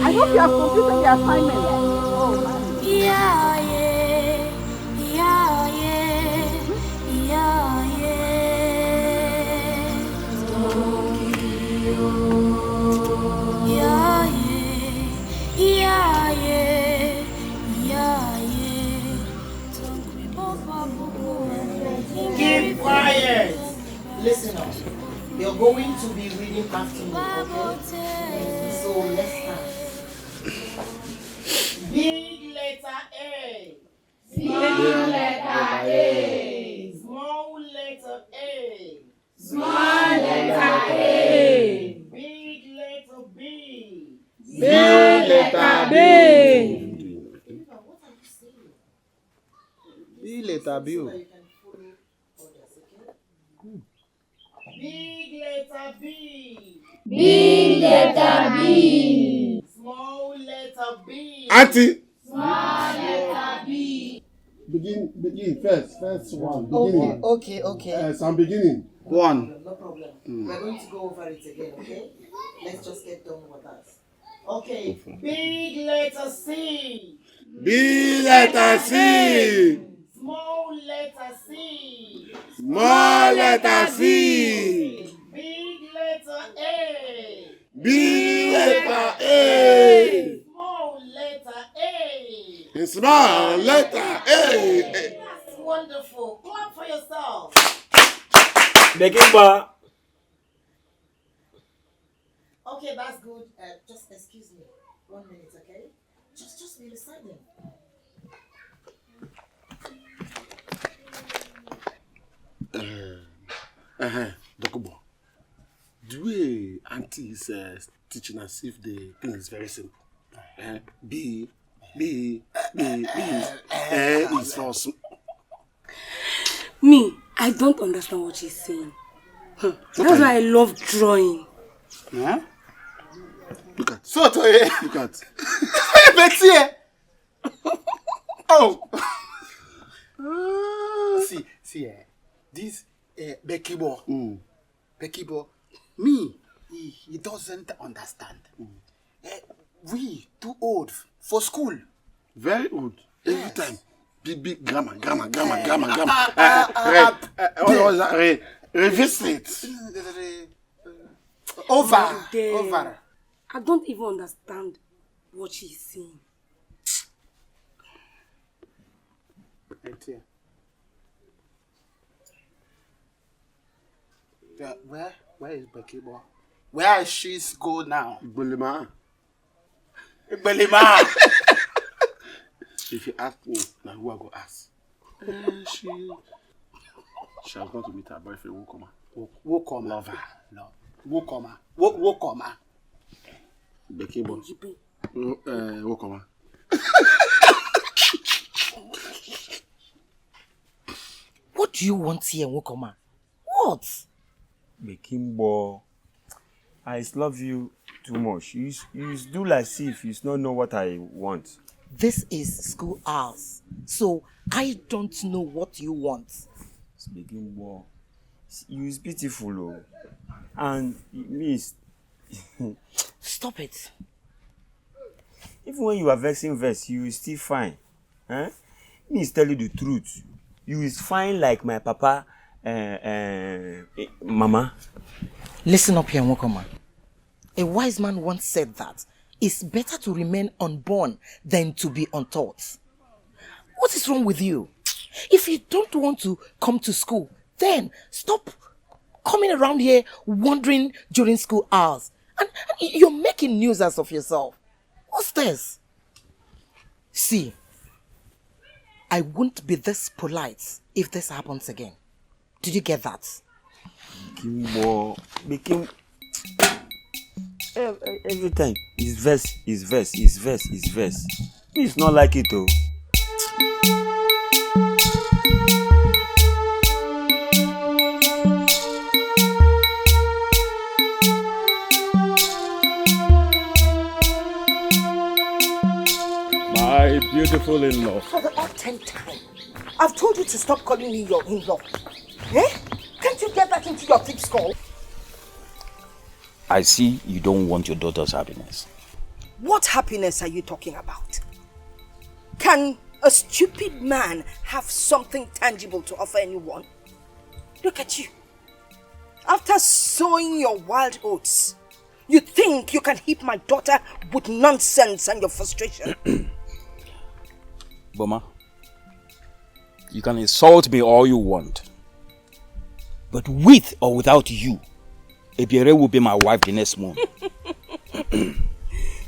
I hope you have completed the assignment. Oh, man. Keep quiet. Listen up. You're going to be reading after me, okay? So let's start. Big letter A. Small letter A. Small letter A. Small letter A. Big letter B. Big letter B. What are you saying? B letter B. So that you can follow others, okay? Big letter B. Big letter B. Small letter B. Auntie. Small letter B. Begin first one. Beginning. Okay. Some beginning. One. No problem. We're going to go over it again, okay? Let's just get done with that. Okay. Big letter C. B letter C. Small letter C. Small letter C. Big letter A. B letter A. Small letter A. Small letter A. That's wonderful. Clap for yourself. Okay, that's good. Just excuse me. 1 minute, okay? Just be reciting. Dokubo. The way Auntie is teaching us if the thing is very simple. B is for Me, I don't understand what she's saying. That's why I love drawing. Huh? Look at. Look at. Betty. Oh. See, this Becky boy. Becky boy, me, he doesn't understand. We too old for school. Very old. Every time. Big grammar. What was that? Revisit. Over. I don't even understand what she's saying. Where is Becky boy? Where is she go now? Bulima. If you ask me, now who I go ask? She has gone to meet her boyfriend, Wokoma. Lover. No. Wokoma. Becky boy. Wokoma. What do you want here, Wokoma? What? Bekimbo, I love you too much. You do like if you don't know what I want. This is school hours, so I don't know what you want. Bekimbo, you is beautiful, oh. And me. Stop it. Even when you are vexing you is still fine. Huh? Me is tell you the truth. You is fine like my papa. Mama. Listen up here, Wokoma. A wise man once said that it's better to remain unborn than to be untaught. What is wrong with you? If you don't want to come to school, then stop coming around here wandering during school hours. And you're making nuisance of yourself. What's this? See, I won't be this polite if this happens again. Did you get that? Kimbo, every time is verse. It's not like it though. My beautiful in-law. For the odd 10th time, I've told you to stop calling me your in-law. Eh? Can't you get that into your thick skull? I see you don't want your daughter's happiness. What happiness are you talking about? Can a stupid man have something tangible to offer anyone? Look at you. After sowing your wild oats, you think you can hit my daughter with nonsense and your frustration? Boma, you can insult me all you want. But with or without you, Ebiere will be my wife the next month.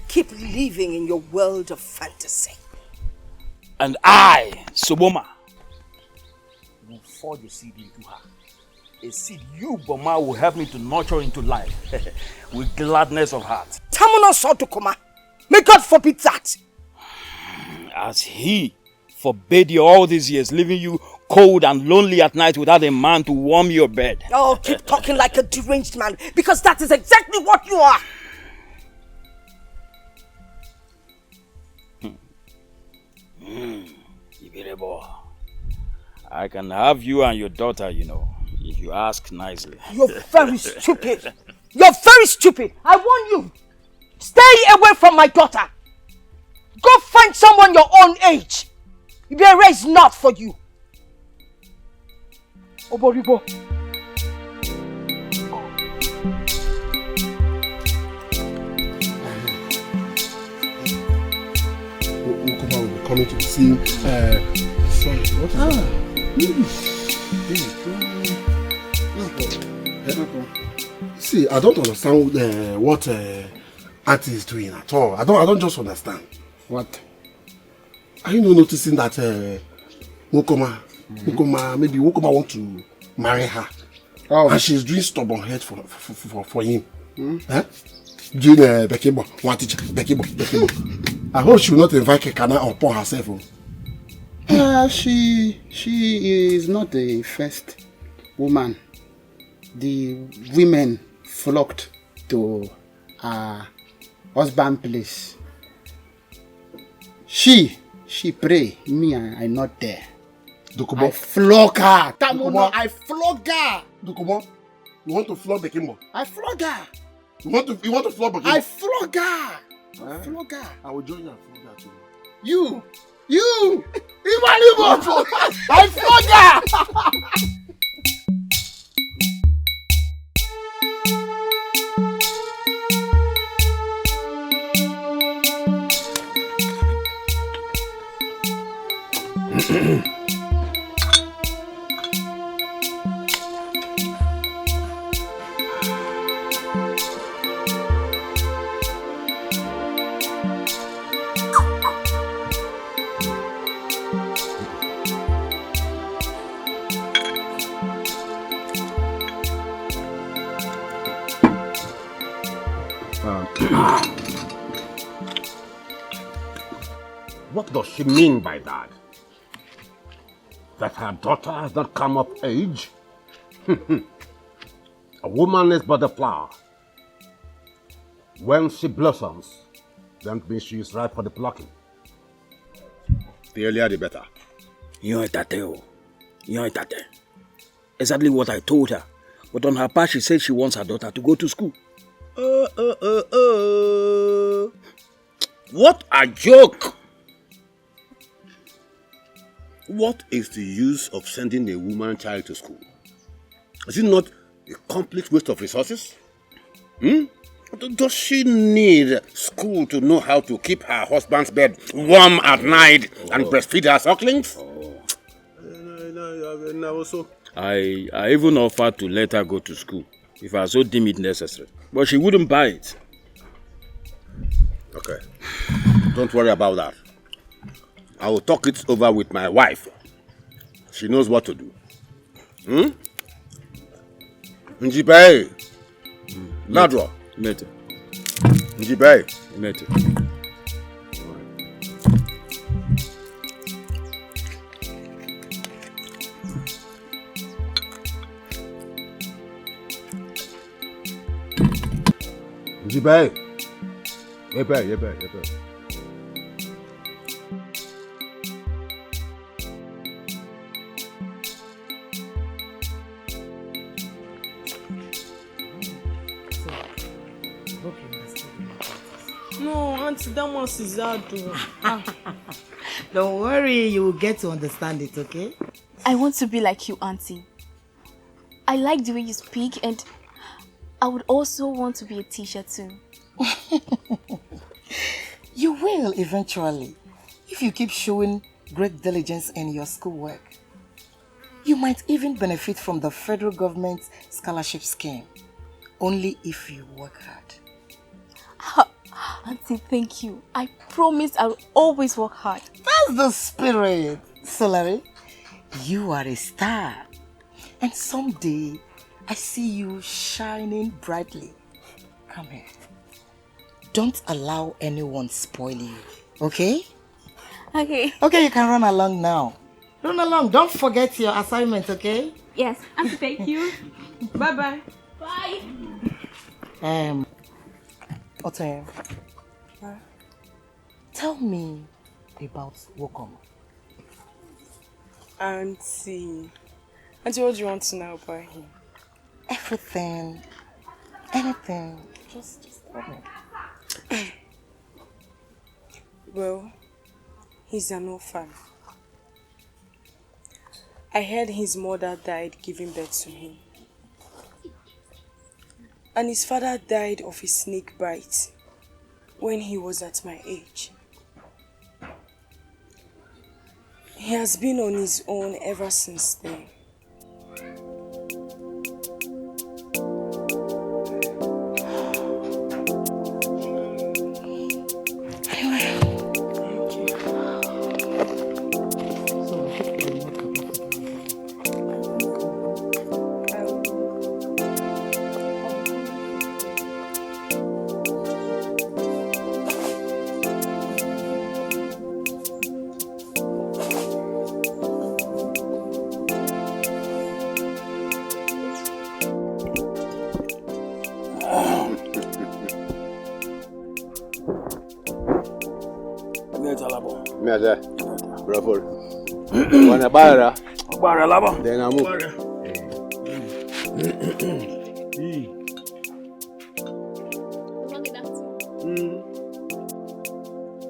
Keep living in your world of fantasy. And I, Soboma, will forge a seed into her. A seed you, Boma, will help me to nurture into life with gladness of heart. Tamuno Sotokoma. May God forbid that. As he forbade you all these years, leaving you cold and lonely at night without a man to warm your bed. Oh, keep talking like a deranged man, because that is exactly what you are. Ibirebo, I can have you and your daughter, you know, if you ask nicely. You're very stupid. You're very stupid. I warn you. Stay away from my daughter. Go find someone your own age. Ibere is not for you. Oboribo. Ukuma will be coming to see. Sorry, what is that? See, I don't understand what Auntie is doing at all. I don't just understand. What? Are you not noticing that Wokoma, maybe Wokoma want to marry her, and she's doing stubborn head for him? Eh? Jane Bekibo, one teacher, Bekibo. I hope she will not invite Kekana upon herself. She is not the first woman. The women flocked to her husband's place. She pray, me I not there. Dukubo. I flog her. Tamuno, I flog her. Dukubo, you want to flog Bekimbo? I flog her. You want to flog Bekimbo? I flog her. I flog her. I will join you and flog her too. You, Iwalibo, I flog her. What does she mean by that? That her daughter has not come of age? A woman is but a flower. When she blossoms, that means she is ripe for the plucking. The earlier the better. You're exactly what I told her. But on her part, she said she wants her daughter to go to school. What a joke! What is the use of sending a woman child to school? Is it not a complete waste of resources? Does she need school to know how to keep her husband's bed warm at night and breastfeed her sucklings? I even offered to let her go to school if I so deem it necessary. But she wouldn't buy it. Okay. Don't worry about that. I will talk it over with my wife. She knows what to do. Njibe. Ladro. Mete. Njibe. Mete. Njibe. Yebe. No, Auntie, that one is hard. Don't worry, you will get to understand it, okay? I want to be like you, Auntie. I like the way you speak, and I would also want to be a teacher too. You will eventually, if you keep showing great diligence in your schoolwork. You might even benefit from the federal government's scholarship scheme, only if you work hard. Auntie, thank you. I promise I'll always work hard. That's the spirit, Solari. You are a star. And someday, I see you shining brightly. Come here. Don't allow anyone spoil you, okay? Okay. Okay, you can run along now. Run along. Don't forget your assignment, okay? Yes. Auntie, thank you. Bye-bye. Bye. Otem, tell me about Wokom. Auntie, what do you want to know about him? Everything, anything, just tell me. Well, he's an orphan. I heard his mother died giving birth to him. And his father died of a snake bite when he was at my age. He has been on his own ever since then. Bravo. Wanna buy Bara laba. Then I move.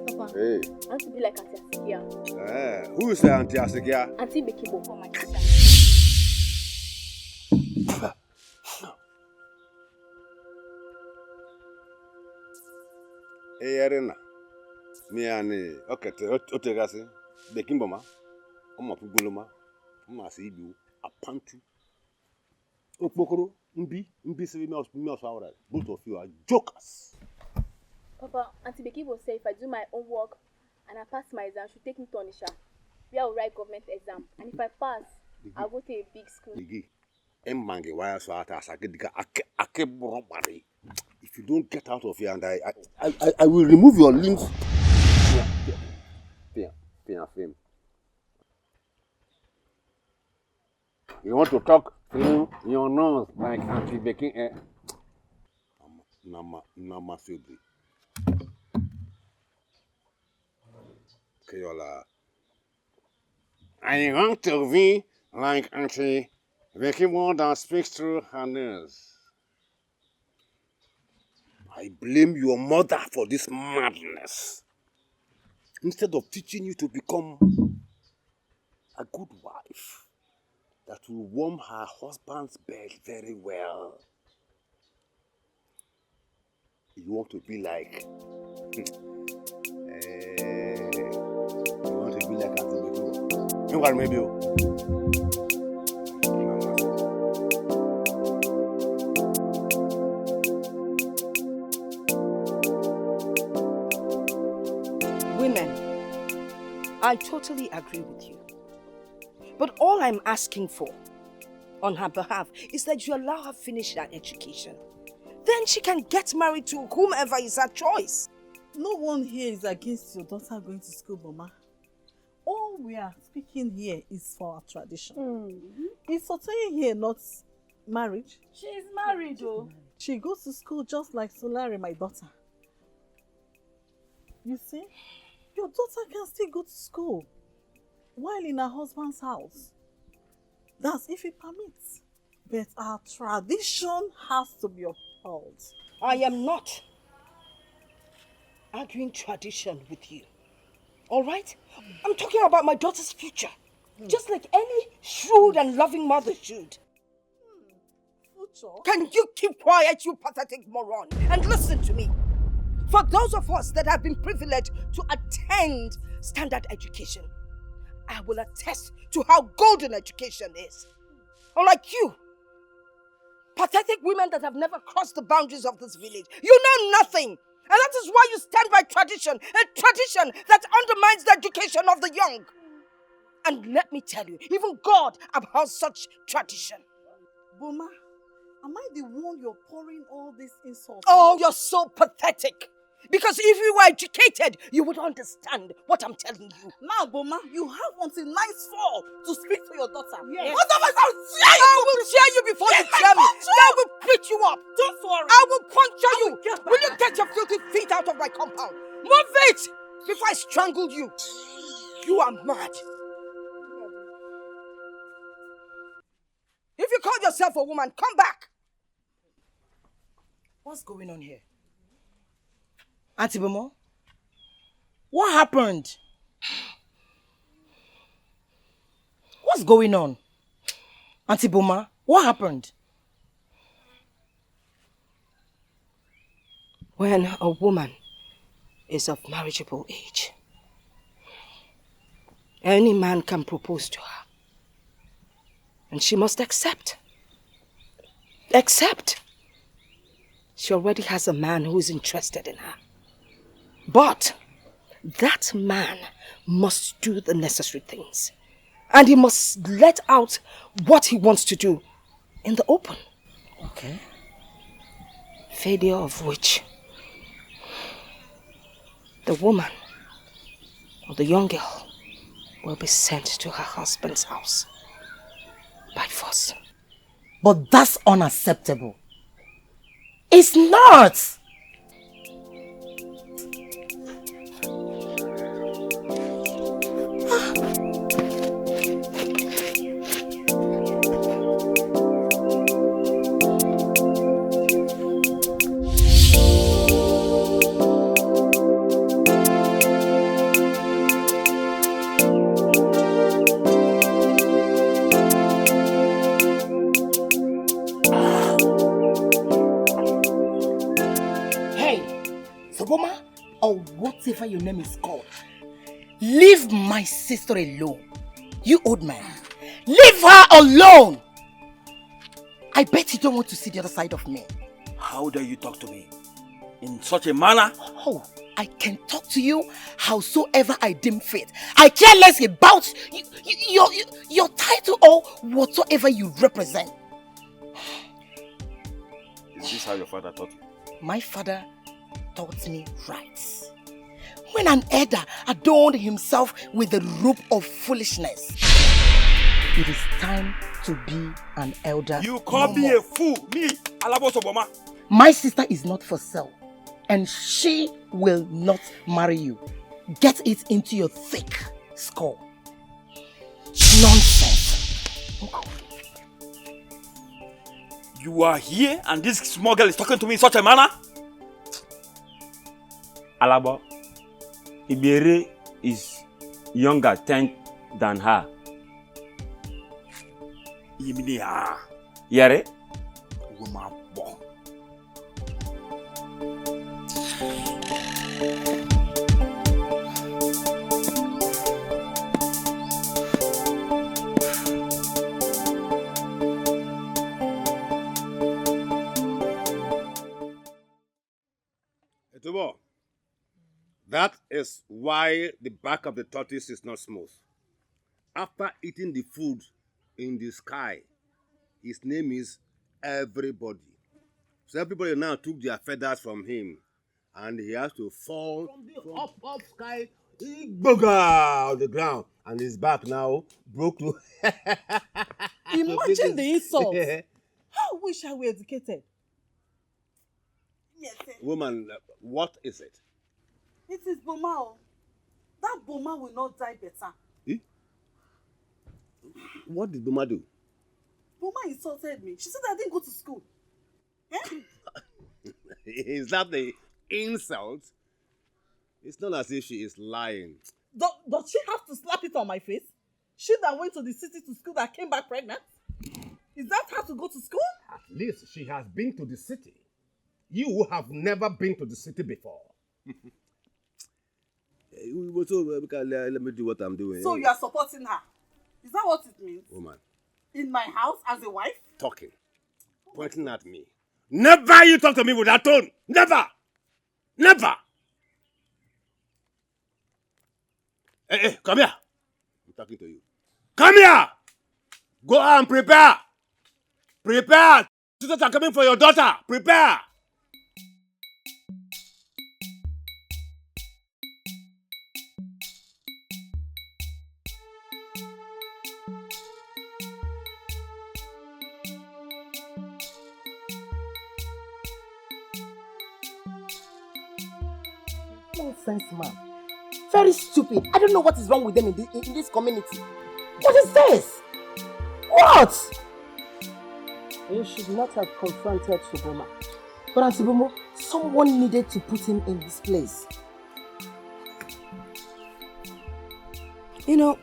Papa, Hey. I want to be like Auntie Asikia. Who is the Auntie Asikia? Auntie Bekibo for my teacher. Hey, Arena. Me and okay, Otegasi, Bekimboma, Omapuguloma, Masibu, Apantu, Opokoro, Mbi, both of you are jokers. Papa, Auntie Bekibo said if I do my own work and I pass my exam, she'll take me to Onisha, where I'll write government exam. And if I pass, I'll go to a big school. Emmange wire so ata asagediga akeborobari. If you don't get out of here, and I will remove your limbs. Film. You want to talk through your nose like anti-baking air? Nama Subri. Keyola. I want to be like anti-baking one that speaks through her nose. I blame your mother for this madness. Instead of teaching you to become a good wife that will warm her husband's bed very well, you want to be like you want to be like Auntie Bekibo. Maybe. Women, I totally agree with you. But all I'm asking for on her behalf is that you allow her finish her education. Then she can get married to whomever is her choice. No one here is against your daughter going to school, Mama. All we are speaking here is for our tradition. Is Sotoye here not married? She is married, though. She goes to school just like Solari, my daughter. You see? Your daughter can still go to school while in her husband's house. That's if it permits. But our tradition has to be upheld. I am not arguing tradition with you. All right? I'm talking about my daughter's future. Just like any shrewd and loving mother should. Can you keep quiet, you pathetic moron? And listen to me. For those of us that have been privileged to attend standard education, I will attest to how golden education is. Unlike you, pathetic women that have never crossed the boundaries of this village, you know nothing. And that is why you stand by tradition, a tradition that undermines the education of the young. And let me tell you, even God abhors such tradition. Boma, am I the one you're pouring all these insults? Oh, you're so pathetic. Because if you were educated, you would understand what I'm telling you. Now, Boma, you have until 9/4 to speak to your daughter. Yes. Otherwise, I will tear you before you tear me. I will beat you up. Don't worry. I will puncture you. Will you get your filthy feet out of my compound? Move it before I strangle you. You are mad. If you call yourself a woman, come back. What's going on here? Auntie Bomo? What happened? What's going on? Auntie Boma, what happened? When a woman is of marriageable age, any man can propose to her. And she must accept. Accept. She already has a man who is interested in her. But that man must do the necessary things. And he must let out what he wants to do in the open. Okay. Failure of which the woman or the young girl will be sent to her husband's house by force. But that's unacceptable. It's not! Or whatever your name is called, leave my sister alone. You old man, leave her alone. I bet you don't want to see the other side of me. How dare you talk to me in such a manner? Oh, I can talk to you howsoever I deem fit. I care less about your title or whatsoever you represent. Is this how your father taught you? My father taught me rights. When an elder adorned himself with the robe of foolishness, it is time to be an elder. You call me a fool, me, Alabosoboma. My sister is not for sale, and she will not marry you. Get it into your thick skull. Nonsense. You are here and this small girl is talking to me in such a manner? Alabo, Ibere is younger 10 than her. Yiminia. Yare? Woman born. Etubo, that is why the back of the tortoise is not smooth. After eating the food in the sky, his name is Everybody. So everybody now took their feathers from him, and he has to fall from the up sky, on the ground, and his back now broke to. Imagine the insult. How wish I were educated. Yes, sir. Woman, what is it? It is Boma. That Boma will not die better. Eh? What did Boma do? Boma insulted me. She said I didn't go to school. Eh? Is that the insult? It's not as if she is lying. Does she have to slap it on my face? She that went to the city to school that came back pregnant? Is that how to go to school? At least she has been to the city. You have never been to the city before. Let me do what I'm doing. So you are supporting her? Is that what it means? Woman. In my house as a wife? Talking. Pointing at me. Never you talk to me with that tone. Never. Never. Hey, come here. I'm talking to you. Come here. Go and prepare. Prepare. Suitors are coming for your daughter. Prepare. Nonsense, man. Very stupid. I don't know what is wrong with them in this community. What is this? What? You should not have confronted Suboma. But Auntie Bomo, someone needed to put him in this place. You know,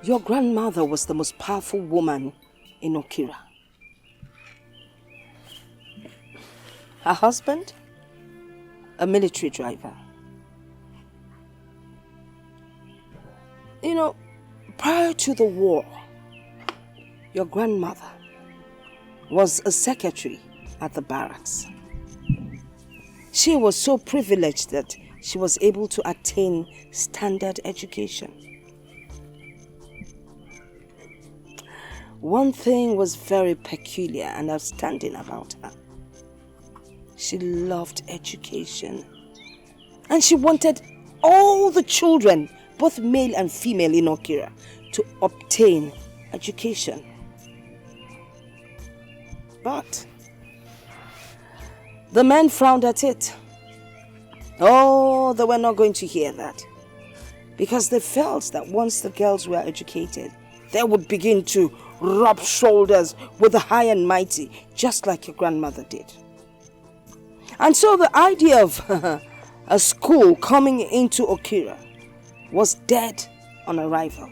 your grandmother was the most powerful woman in Okira. Her husband, a military driver. You know, prior to the war, your grandmother was a secretary at the barracks. She was so privileged that she was able to attain standard education. One thing was very peculiar and outstanding about her. She loved education. And she wanted all the children, both male and female in Okira, to obtain education. But the men frowned at it. Oh, they were not going to hear that. Because they felt that once the girls were educated, they would begin to rub shoulders with the high and mighty, just like your grandmother did. And so the idea of a school coming into Okira was dead on arrival.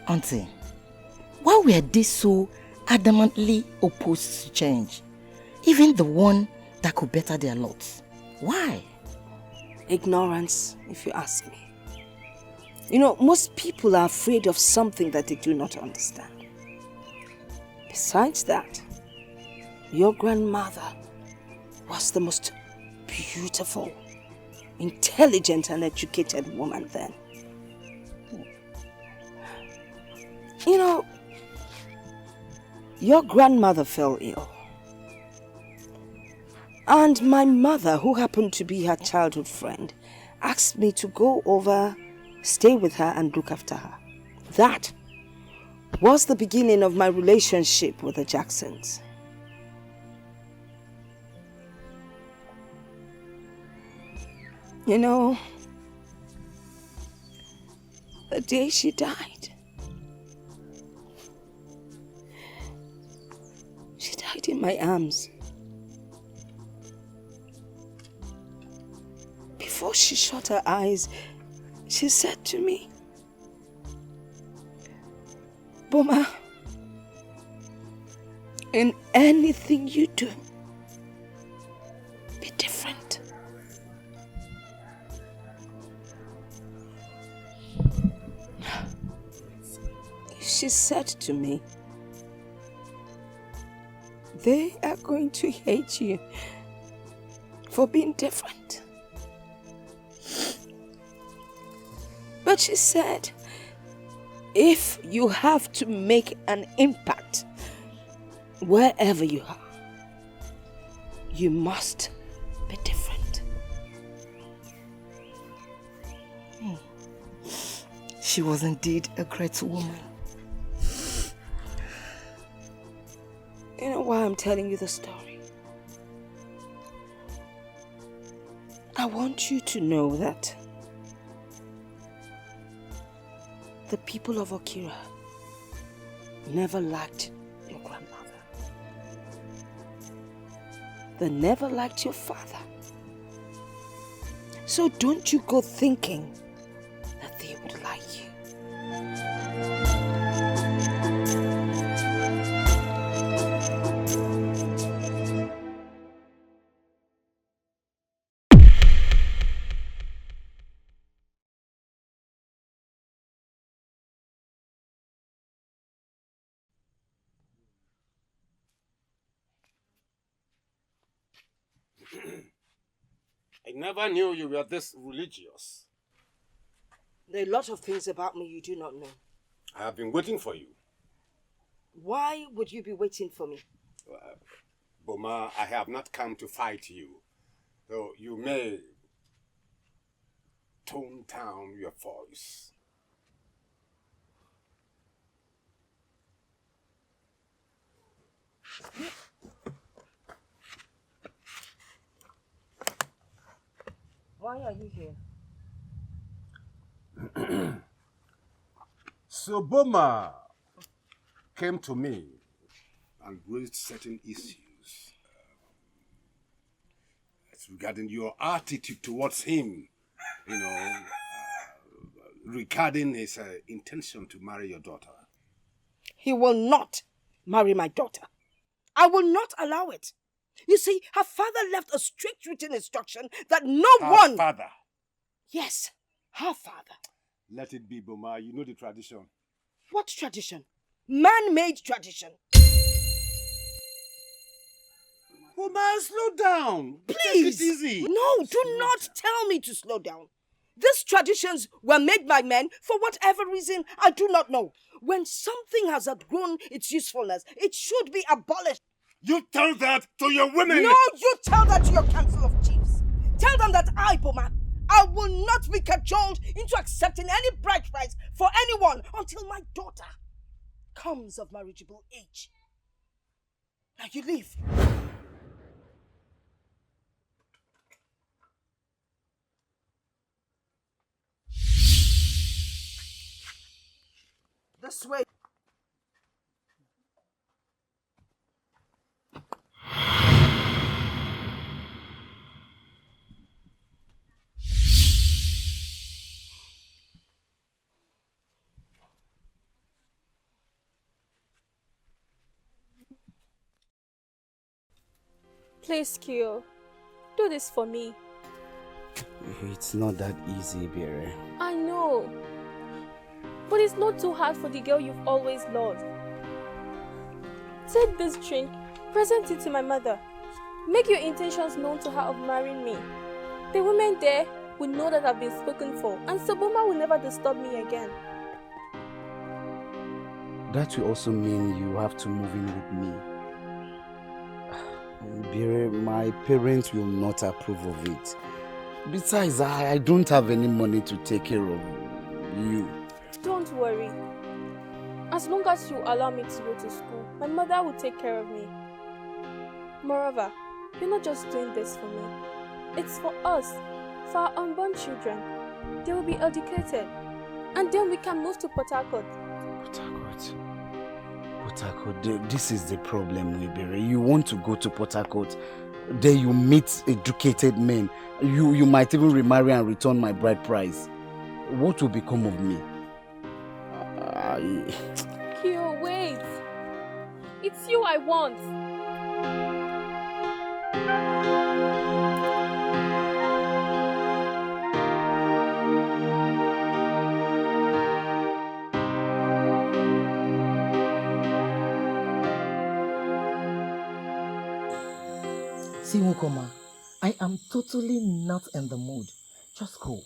Auntie, why were they so adamantly opposed to change? Even the one that could better their lot. Why? Ignorance, if you ask me. You know, most people are afraid of something that they do not understand. Besides that, your grandmother was the most beautiful, intelligent and educated woman then. You know, your grandmother fell ill. And my mother, who happened to be her childhood friend, asked me to go over, stay with her and look after her. That was the beginning of my relationship with the Jacksons. You know, the day she died, she died in my arms. Before she shut her eyes, she said to me, Boma, in anything you do, be different. She said to me, they are going to hate you for being different. But she said, if you have to make an impact wherever you are, you must be different. She was indeed a great woman. You know why I'm telling you the story? I want you to know that the people of Okira never liked your grandmother. They never liked your father. So don't you go thinking that they would like you. I never knew you were this religious. There are a lot of things about me you do not know. I have been waiting for you. Why would you be waiting for me? Boma, I have not come to fight you. So you may tone down your voice. Why are you here? So Boma came to me and raised certain issues regarding your attitude towards him, regarding his intention to marry your daughter. He will not marry my daughter. I will not allow it. You see, her father left a strict written instruction that Her father? Yes, her father. Let it be, Boma. You know the tradition. What tradition? Man-made tradition. Boma, slow down. Please. Take it easy. No, do not tell me to slow down. These traditions were made by men for whatever reason I do not know. When something has outgrown its usefulness, it should be abolished. You tell that to your women! No, you tell that to your council of chiefs. Tell them that I, Boma, I will not be cajoled into accepting any bride price for anyone until my daughter comes of marriageable age. Now you leave. This way. Please, Kyo, do this for me. It's not that easy, Bere. I know. But it's not too hard for the girl you've always loved. Take this drink, present it to my mother. Make your intentions known to her of marrying me. The women there will know that I've been spoken for, and Soboma will never disturb me again. That will also mean you have to move in with me. Bere, my parents will not approve of it. Besides, I don't have any money to take care of you. Don't worry. As long as you allow me to go to school, my mother will take care of me. Moreover, you're not just doing this for me. It's for us, for our unborn children. They will be educated. And then we can move to Port Harcourt. Port Harcourt, this is the problem, Webere. You want to go to Port Harcourt, there you meet educated men. You might even remarry and return my bride price. What will become of me? Kyo, wait. It's you I want. See, Wokoma, I am totally not in the mood. Just go.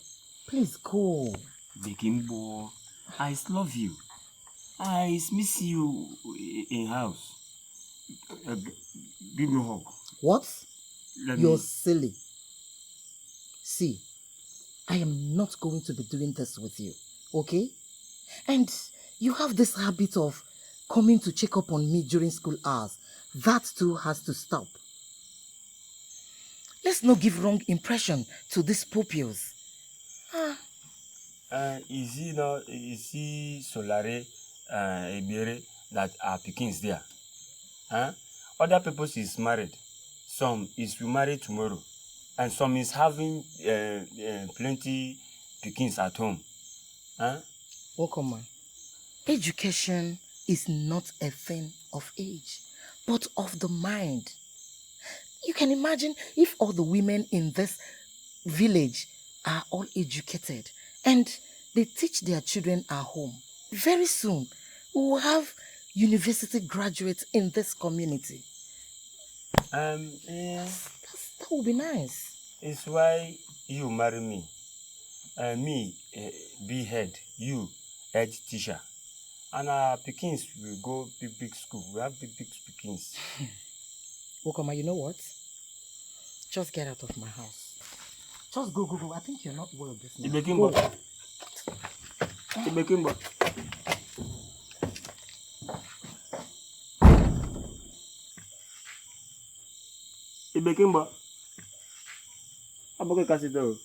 Please go. Bekimbo, I love you. I miss you in house. Give me a hug. What? Let You're me- silly. See, I am not going to be doing this with you, okay? And you have this habit of coming to check up on me during school hours. That too has to stop. Let's not give wrong impression to these pupils. Is he Solare, Ebere, that are Pekins there? Huh? Other people is married. Some is remarried tomorrow. and some is having plenty pickings at home. Huh? Wokoma, education is not a thing of age, but of the mind. You can imagine if all the women in this village are all educated and they teach their children at home. Very soon, we will have university graduates in this community. That would be nice. It's why you marry me. Me, be head, you, head teacher. And our pickings will go big school. We have big pickings. Wokoma, you know what? Just get out of my house. Just go. I think you're not well this morning. Ibekimbo. Ibekimbo. Aboke kasito.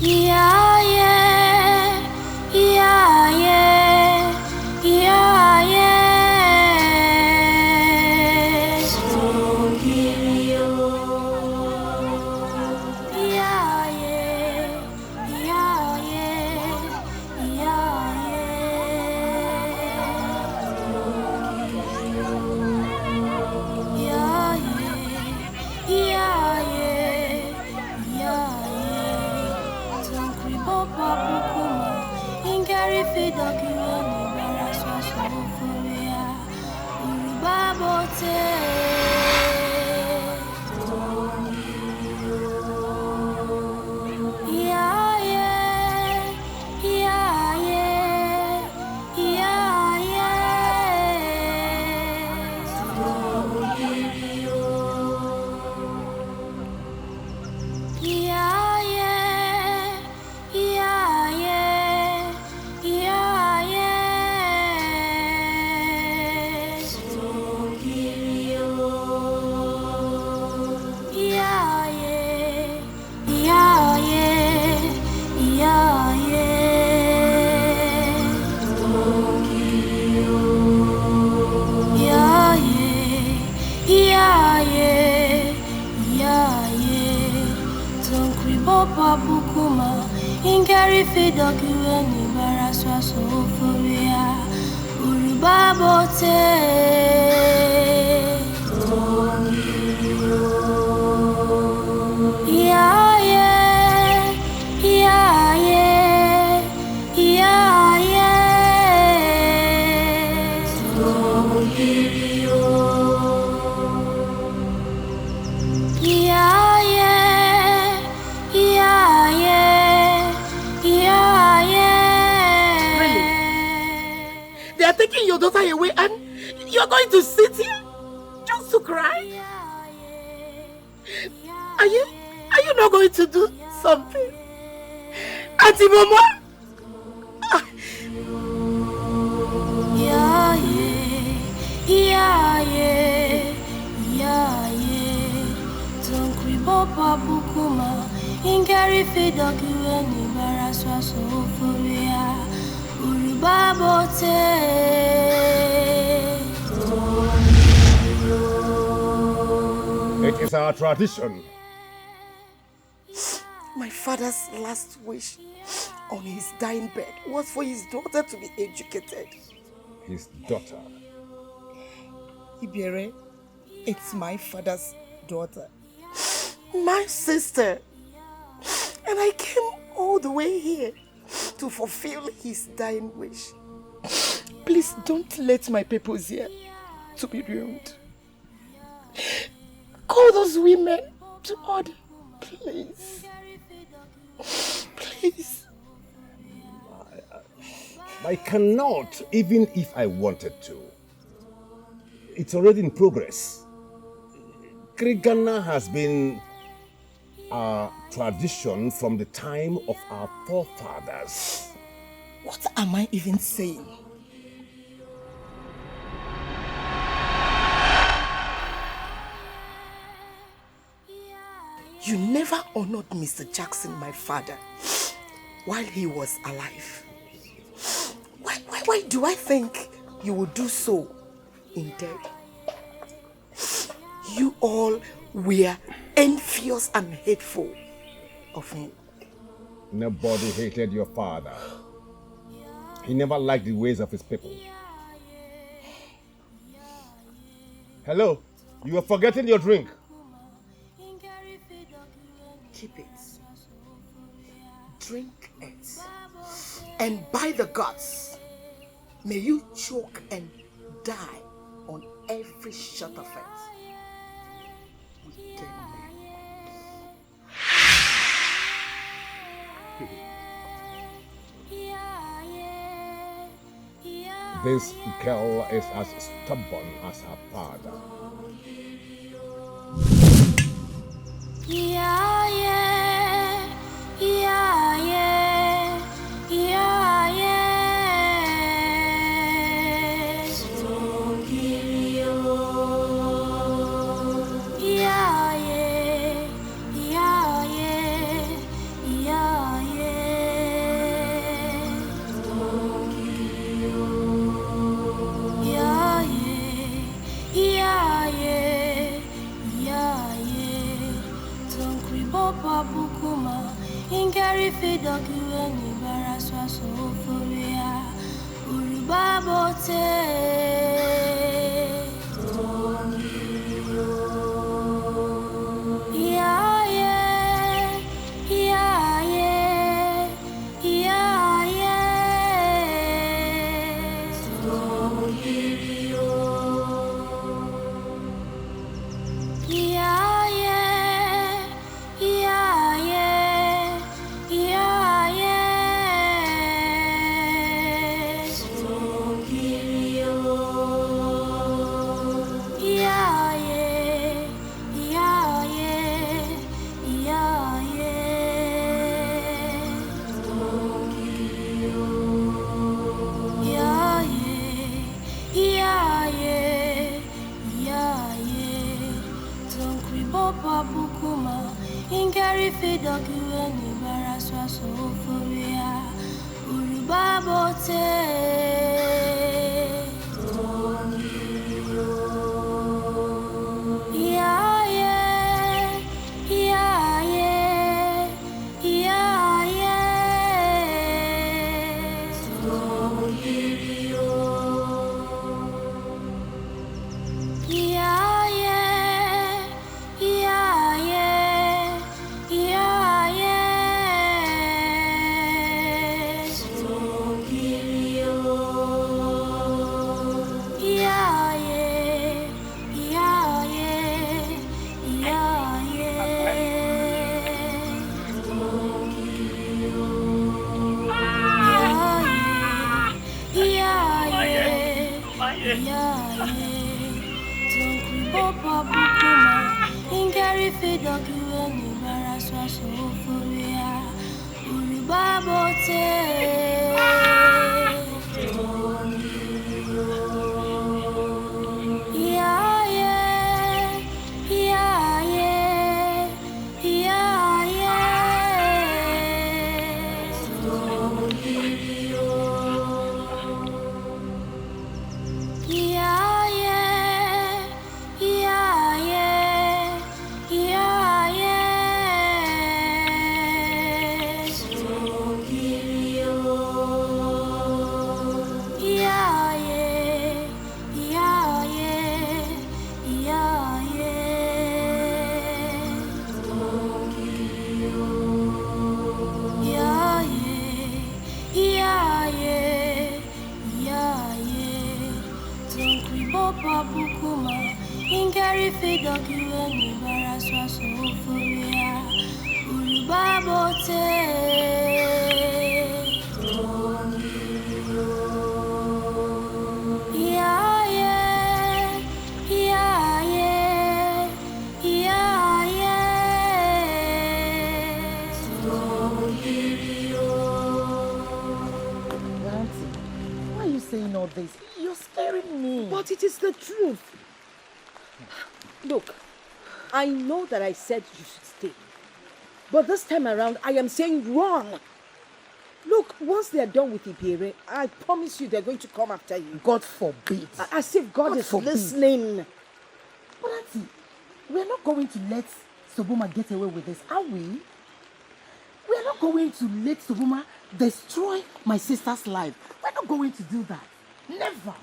Yeah, yeah, yeah, yeah, yeah, yeah. Strong hero. Yeah, yeah, yeah, yeah, yeah, yeah. Yeah, yeah. Papa Pukuma, Ingari Fidokirani, Baraswa Sofuria, Urubabote. Yeah, yeah, yeah, yeah, yeah, yeah. Yeah, yeah. Yeah, yeah, yeah, yeah. Strong hero. Yeah, yeah, yeah, yeah, yeah, yeah. Strong hero. Yeah, yeah, yeah, yeah, yeah. Tonkri Bopa Bukuma. Ingari Fidokirani, Baraswa Sofuria, Urubabote. Yeah, yeah, yeah, yeah, yeah, yeah. Strong hero. Yeah, yeah, yeah, yeah. Yeah, yeah. Really? They are taking your daughter away and you're going to sit here just to cry? Are you not going to do something? Auntie Mama? Yeah, yeah, yeah, yeah, yeah. Tonkri Bopa Bukuma. Ingari Fidokirani, Baraswa Sofuria, Urubabote. It is our tradition. My father's last wish on his dying bed was for his daughter to be educated. His daughter? Ibere, it's my father's daughter. My sister. And I came all the way here to fulfill his dying wish. Please don't let my peoples here to be ruined. Call those women to order, please. Please. I cannot, even if I wanted to. It's already in progress. Krigana has been a tradition from the time of our forefathers. What am I even saying? You never honored Mr. Jackson, my father, while he was alive. Why do I think you will do so in death? all were envious and hateful of him. Nobody hated your father. He never liked the ways of his people. Hello, you are forgetting your drink. Keep it. Drink it. And by the gods, may you choke and die on every shot of it. This girl is as stubborn as her father. Yeah, yeah, yeah, yeah, yeah, yeah. Strong hero. Yeah, yeah, yeah, yeah, yeah, yeah. Strong hero. Yeah, yeah, yeah, yeah, yeah, yeah. Papa Bukuma, Ingari Fidokiweni Baraswa Soforia, Uribabote. Yeah, yeah, yeah, yeah, yeah, yeah. Strong hero. Yeah, yeah. Yeah, yeah, yeah, yeah. Strong hero. Yeah, yeah, yeah, yeah, yeah, yeah. Strong hero. Yeah, yeah, yeah, yeah, yeah, yeah. Papa Bukuma, Ingari Fidokiweni Baraswa Soforia, Uribabote. Yeah, yeah, yeah, yeah, yeah, yeah. Strong hero. Yeah, yeah, yeah, yeah, yeah, yeah. Strong hero. Yeah, yeah, yeah, yeah, yeah, yeah. Strong hero. Yeah, yeah, yeah, yeah, yeah. Papa Bukuma, Ingari Fidokiweni Baraswa Soforia, Uribabote. Yeah, yeah, yeah, yeah, yeah, yeah. Strong hero. Yeah, yeah, yeah, yeah, yeah, yeah. Strong hero. Yeah, yeah, yeah, yeah, yeah, yeah. Strong hero. Yeah, yeah, yeah, yeah, yeah. Papa Bukuma, Ingari Fidokiweni Baraswa Soforia, Uribabote. Yeah, yeah, yeah, yeah, yeah, yeah. Strong hero. Auntie, why are you saying all this? You're scaring me. But it is the truth. Look, I know that I said you should stay. But this time around, I am saying wrong. Look, once they are done with Ibere, I promise you they're going to come after you. God forbid. As if God is forbid. listening. But Auntie, We're not going to let Soboma get away with this, are we? We're not going to let Soboma destroy my sister's life. We're not going to do that. Never.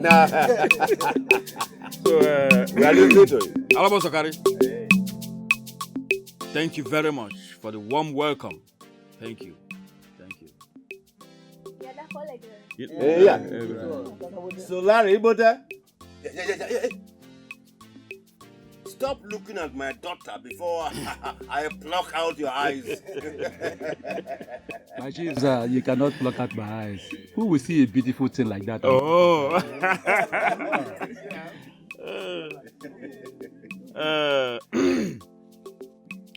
Nah. So, we are listening to you. Alabo Sakari. Thank you very much for the warm welcome. Thank you. Thank you. Yeah. So, Larry, but stop looking at my daughter before I pluck out your eyes. My chief, sir, you cannot pluck out my eyes. Who will see a beautiful thing like that? Oh.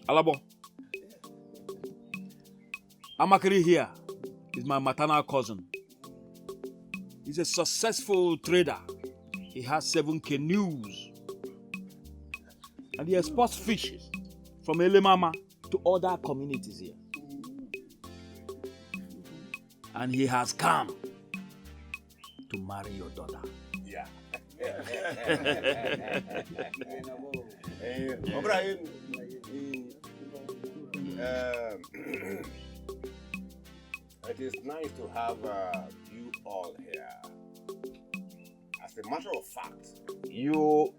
Alabo. Amakiri here is my maternal cousin. He's a successful trader. He has 7 canoes. And he exports fishes from Elemama to other communities here. And he has come to marry your daughter. Yeah. It is nice to have you all here. As a matter of fact, you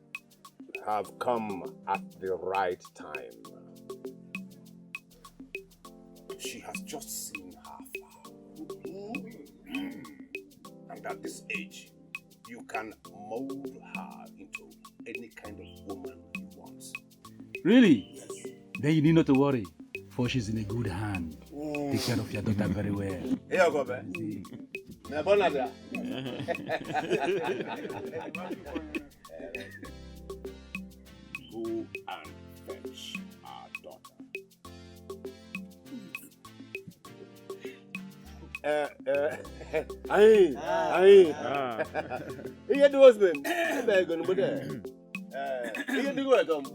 have come at the right time. She has just seen her father. And at this age, you can mold her into any kind of woman you want. Really? Yes. Then you need not to worry, for she's in a good hand. Take care of your daughter very well. Here you go, man. Go and fetch our daughter. You do husband. You going to there. You do go at home.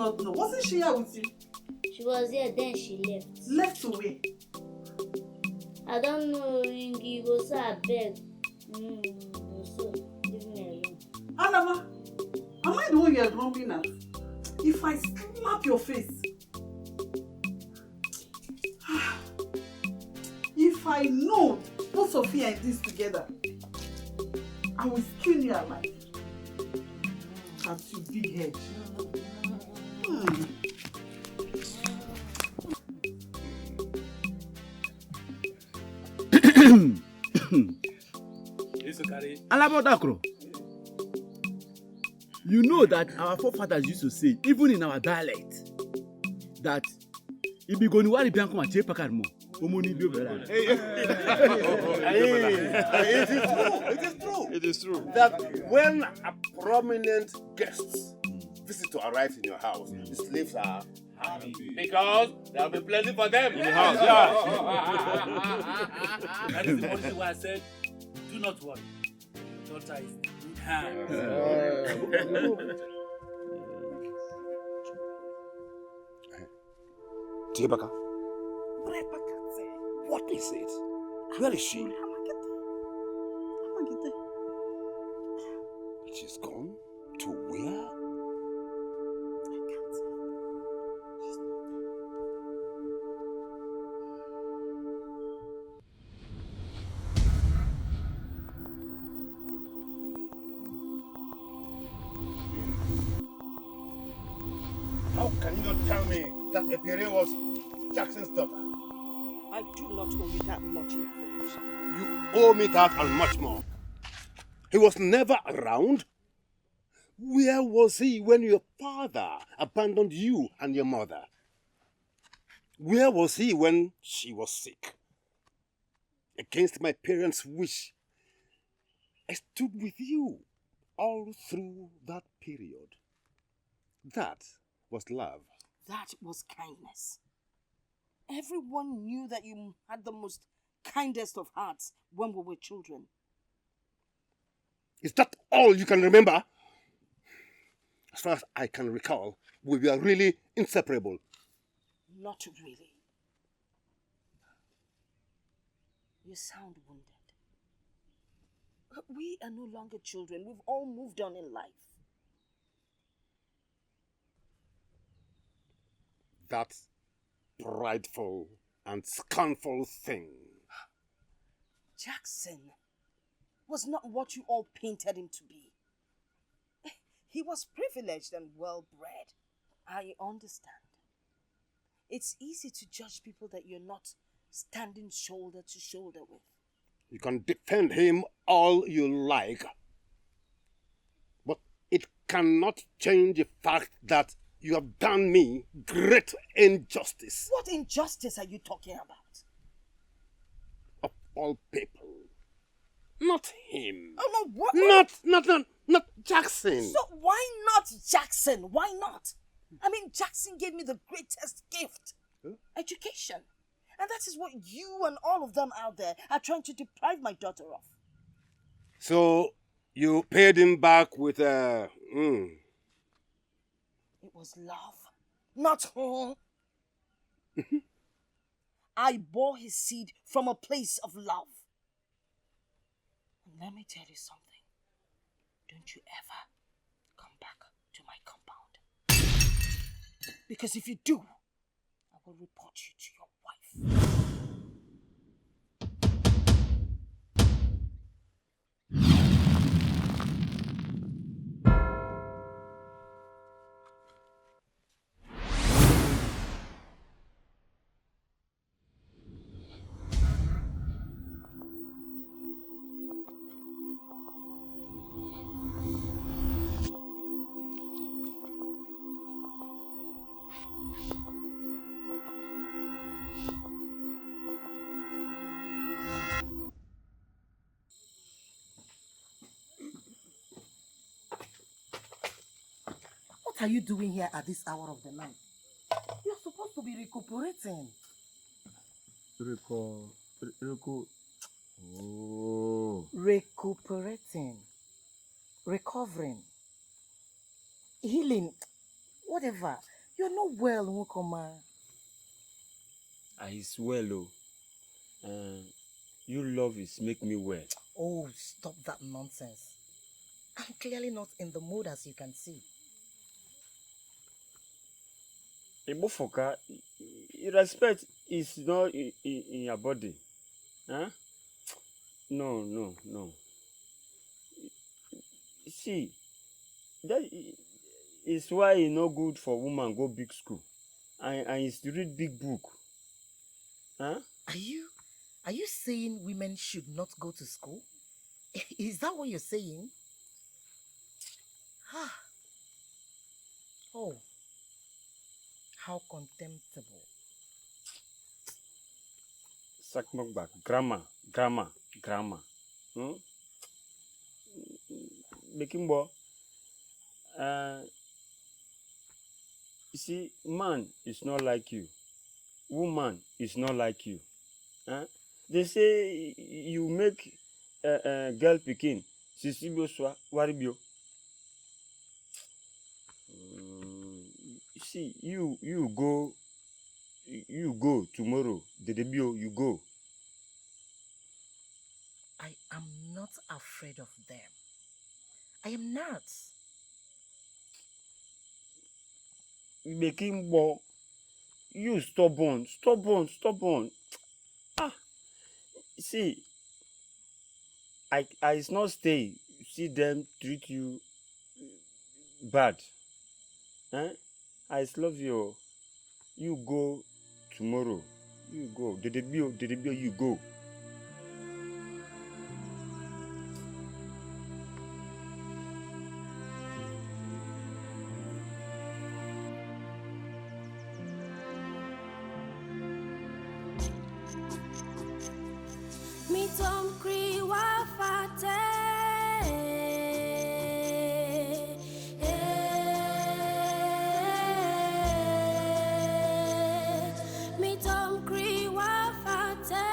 No. Wasn't she here with you? She was here, then she left. Left to where? I don't know. He goes to beg. So, leave me alone. Alaba, am I the one you are grumbling at? If I slap your face. If I know both of you are in this together, I will skin you alive. That's your big head. Alabodakro, you know that our forefathers used to say, even in our dialect, that if you go to Wari Bianco and Che Pacarmo, it is true that when a prominent guest visitor arrives in your house, the slaves are happy because there will be plenty for them in the house. Yeah. That is the policy why I said, do not worry. Your daughter is in good hands. Tibaka, what is it? Where is she? She's gone to where? How can you not tell me that Epire was Jackson's daughter? I do not owe you that much information. You owe me that and much more. He was never around. Where was he when your father abandoned you and your mother? Where was he when she was sick? Against my parents' wish, I stood with you all through that period. That was love. That was kindness. Everyone knew that you had the most kindest of hearts when we were children. Is that all you can remember? As far as I can recall, we were really inseparable. Not really. You sound wounded. We are no longer children. We've all moved on in life. That prideful and scornful thing. Jackson was not what you all painted him to be. He was privileged and well-bred. I understand. It's easy to judge people that you're not standing shoulder to shoulder with. You can defend him all you like, but it cannot change the fact that you have done me great injustice. What injustice are you talking about? Of all people. Not him. Oh, no, what? Not Jackson. So why not Jackson? Why not? I mean, Jackson gave me the greatest gift. Huh? Education. And that is what you and all of them out there are trying to deprive my daughter of. So, you paid him back with a... It was love, not her. I bore his seed from a place of love. And let me tell you something. Don't you ever come back to my compound. Because if you do, I will report you to your wife. What are you doing here at this hour of the night? You're supposed to be recuperating. Recuperating. Recovering. Healing. Whatever. You're not well, Nwokoma. I well, you love is make me well. Oh, stop that nonsense. I'm clearly not in the mood, as you can see. Ibofoka, respect is not in your body. Huh? No. See, that is why it's not good for woman go big school. And it's to read big book. Huh? Are you saying women should not go to school? Is that what you're saying? Oh, how contemptible. Sakmokbak, grammar. Bekimbo, you see, man is not like you. Woman is not like you. Huh? They say you make girl pikin, sisibio swa waribio. See, you go tomorrow. Dedebio, you go. I am not afraid of them. I am not. Bekimbo, you stubborn. See, I not stay. See them treat you bad. Huh? I love you. You go tomorrow. You go. Dedebio, you go. tom kri wa fate. Mi tom kri wa fate.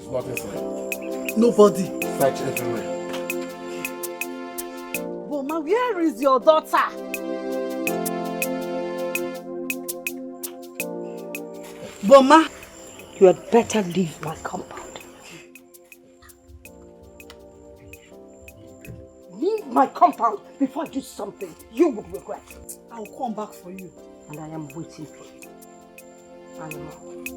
Not inside. Nobody. Search everywhere. Boma, where is your daughter? Boma, you had better leave my compound. Leave my compound before I do something you would regret it. I'll come back for you. And I am waiting for you. Animal.